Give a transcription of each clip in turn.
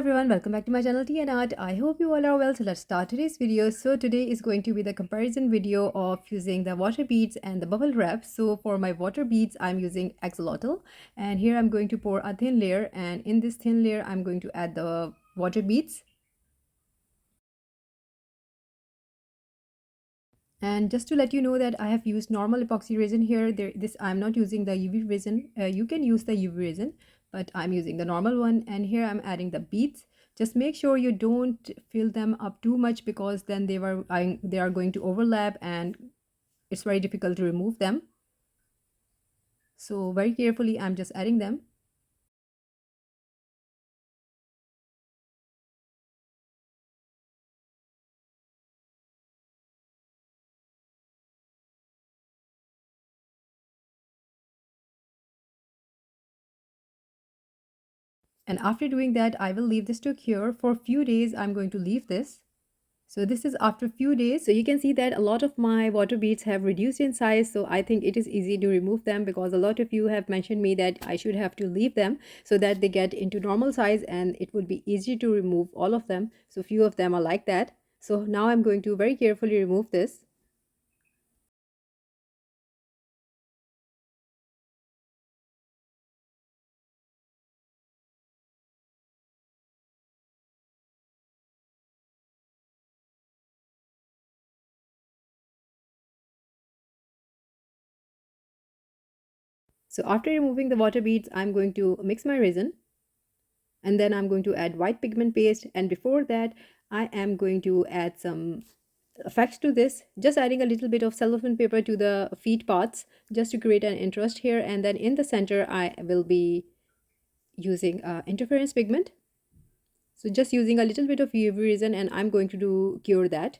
everyone, welcome back to my channel Tea&Art. I hope you all are well. So let's start today's video. So today is going to be the comparison video of using the water beads and the bubble wrap. So for my water beads, I'm using Axlotol, and here I'm going to pour a thin layer, and in this thin layer I'm going to add the water beads. And just to let you know that I have used normal epoxy resin here. I'm not using the UV resin. You can use the UV resin, but I'm using the normal one. And here I'm adding the beads. Just make sure you don't fill them up too much, because then they are going to overlap and it's very difficult to remove them. So very carefully I'm just adding them. And after doing that, I will leave this to cure for a few days. I'm going to leave this. So this is after a few days. So you can see that a lot of my water beads have reduced in size. So I think it is easy to remove them, because a lot of you have mentioned me that I should have to leave them so that they get into normal size, and it would be easy to remove all of them. So few of them are like that. So now I'm going to very carefully remove this. So after removing the water beads, I'm going to mix my resin, and then I'm going to add white pigment paste. And before that, I am going to add some effects to this, just adding a little bit of cellophane paper to the feet parts just to create an interest here. And then in the center, I will be using interference pigment. So just using a little bit of UV resin, and I'm going to cure that.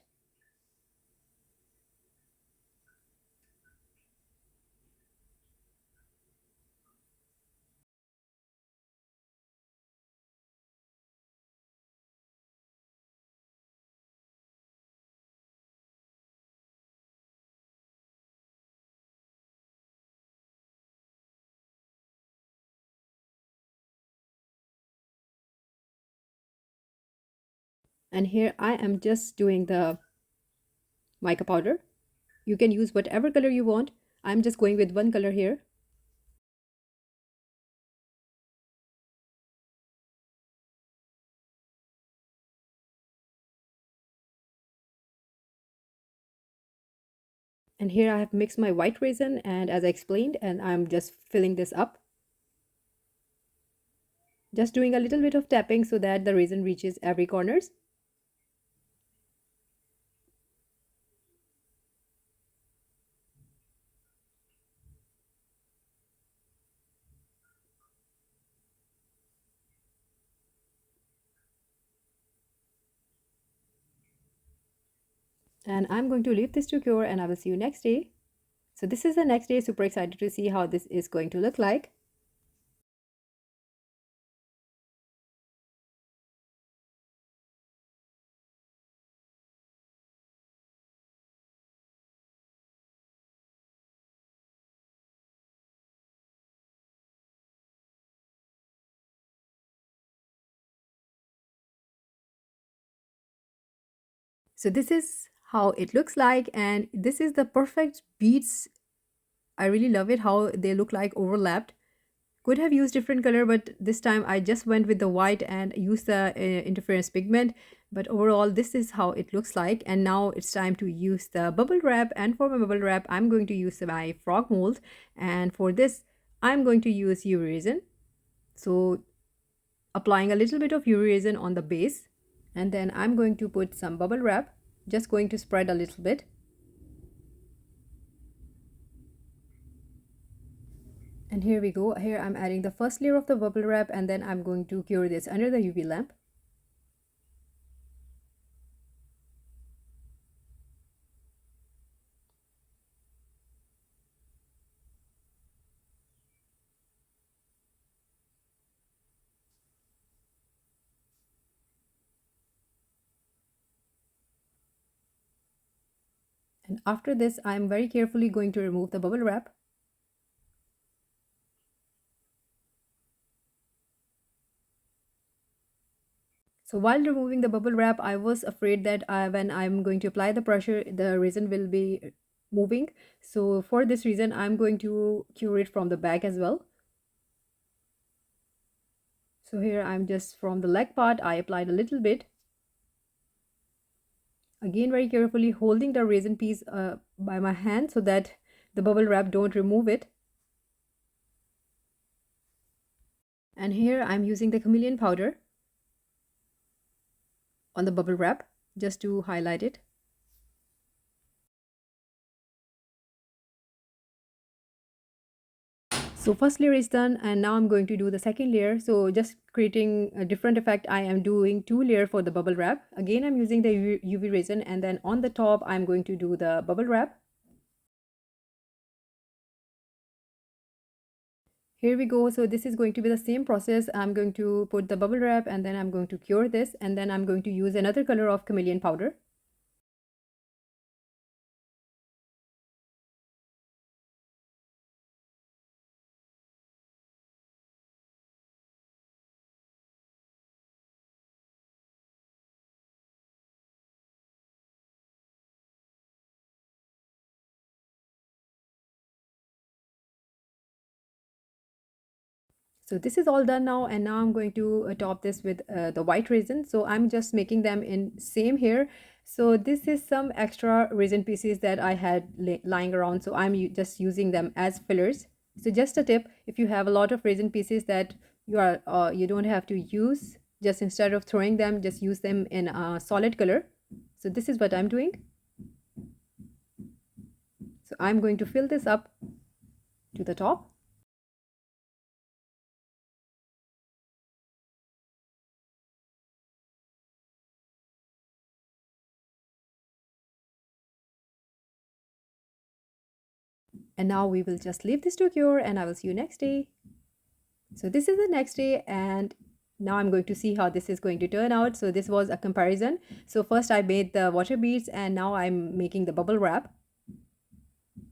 And here I am just doing the mica powder. You can use whatever color you want. I'm just going with one color here. And here I have mixed my white resin, and as I explained, and I'm just filling this up. Just doing a little bit of tapping so that the resin reaches every corners. And I'm going to leave this to cure, and I will see you next day. So this is the next day. Super excited to see how this is going to look like. So this is how it looks like, and this is the perfect beads. I really love it how they look like overlapped. Could have used different color, but this time I just went with the white and used the interference pigment. But overall, this is how it looks like. And now it's time to use the bubble wrap. And for my bubble wrap, I'm going to use my frog mold, and for this I'm going to use UV resin. So applying a little bit of UV resin on the base, and then I'm going to put some bubble wrap, just going to spread a little bit. And here we go. Here I'm adding the first layer of the bubble wrap, and then I'm going to cure this under the UV lamp. And after this, I'm very carefully going to remove the bubble wrap. So while removing the bubble wrap, I was afraid that when I'm going to apply the pressure, the resin will be moving. So for this reason, I'm going to cure it from the back as well. So here I'm just from the leg part, I applied a little bit. Again, very carefully holding the resin piece by my hand so that the bubble wrap don't remove it. And here I'm using the chameleon powder on the bubble wrap just to highlight it. So first layer is done and now I'm going to do the second layer. So just creating a different effect, I am doing 2 layers for the bubble wrap. Again, I'm using the UV resin, and then on the top, I'm going to do the bubble wrap. Here we go. So this is going to be the same process. I'm going to put the bubble wrap and then I'm going to cure this, and then I'm going to use another color of chameleon powder. So this is all done now, and now I'm going to top this with the white resin. So I'm just making them in same here. So this is some extra resin pieces that I had lying around, so I'm just using them as fillers. So just a tip, if you have a lot of resin pieces that you don't have to use, just instead of throwing them, just use them in a solid color. So this is what I'm doing. So I'm going to fill this up to the top. And now we will just leave this to cure, and I will see you next day. So this is the next day, and now I'm going to see how this is going to turn out. So this was a comparison. So first I made the water beads, and now I'm making the bubble wrap.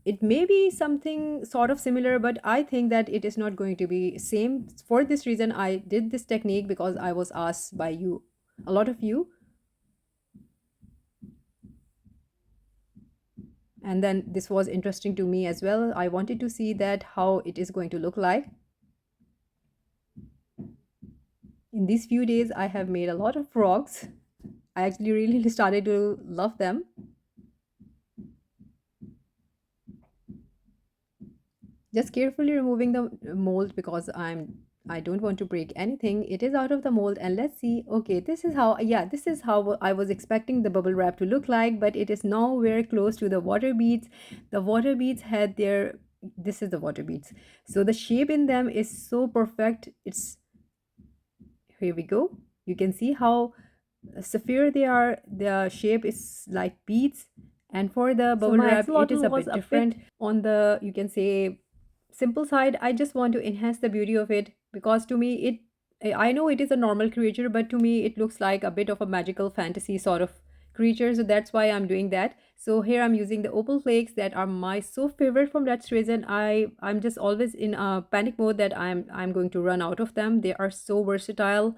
It may be something sort of similar, but I think that it is not going to be same. For this reason, I did this technique because I was asked by you, a lot of you. And then this was interesting to me as well. I wanted to see that how it is going to look like. In these few days, I have made a lot of frogs. I actually really started to love them. Just carefully removing the mold because I don't want to break anything. It is out of the mold, and let's see. Okay, this is how, yeah, this is how I was expecting the bubble wrap to look like, but it is nowhere close to the water beads. The water beads had their, this is the water beads. So the shape in them is so perfect. It's, here we go. You can see how sapphire they are. The shape is like beads. And for the bubble wrap, it is a bit different on the, you can say, simple side. I just want to enhance the beauty of it because to me I know it is a normal creature, but to me it looks like a bit of a magical fantasy sort of creature, so that's why I'm doing that. So here I'm using the opal flakes that are my so favorite. From that reason, I'm just always in a panic mode that I'm going to run out of them. They are so versatile.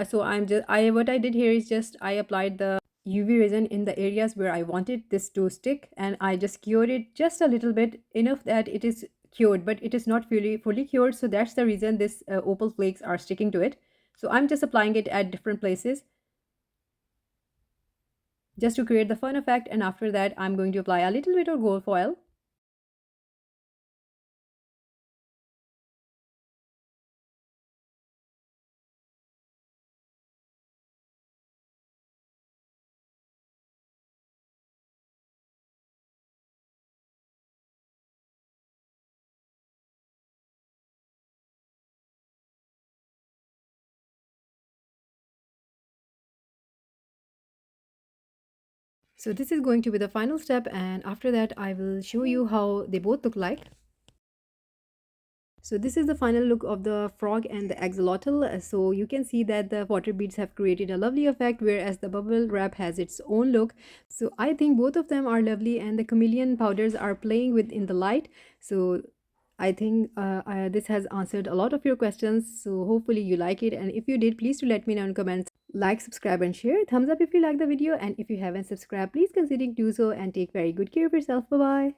So I'm just I what I did here is just I applied the UV resin in the areas where I wanted this to stick, and I just cured it just a little bit, enough that it is cured, but it is not fully cured. So that's the reason this opal flakes are sticking to it. So I'm just applying it at different places just to create the fun effect, and after that I'm going to apply a little bit of gold foil. So this is going to be the final step, and after that I will show you how they both look like. So this is the final look of the frog and the axolotl. So you can see that the water beads have created a lovely effect, whereas the bubble wrap has its own look. So I think both of them are lovely, and the chameleon powders are playing with in the light. So I think this has answered a lot of your questions. So hopefully you like it, and if you did, please do let me know in comments. Like, subscribe, and share. Thumbs up if you like the video, and if you haven't subscribed, please consider do so, and take very good care of yourself. Bye bye.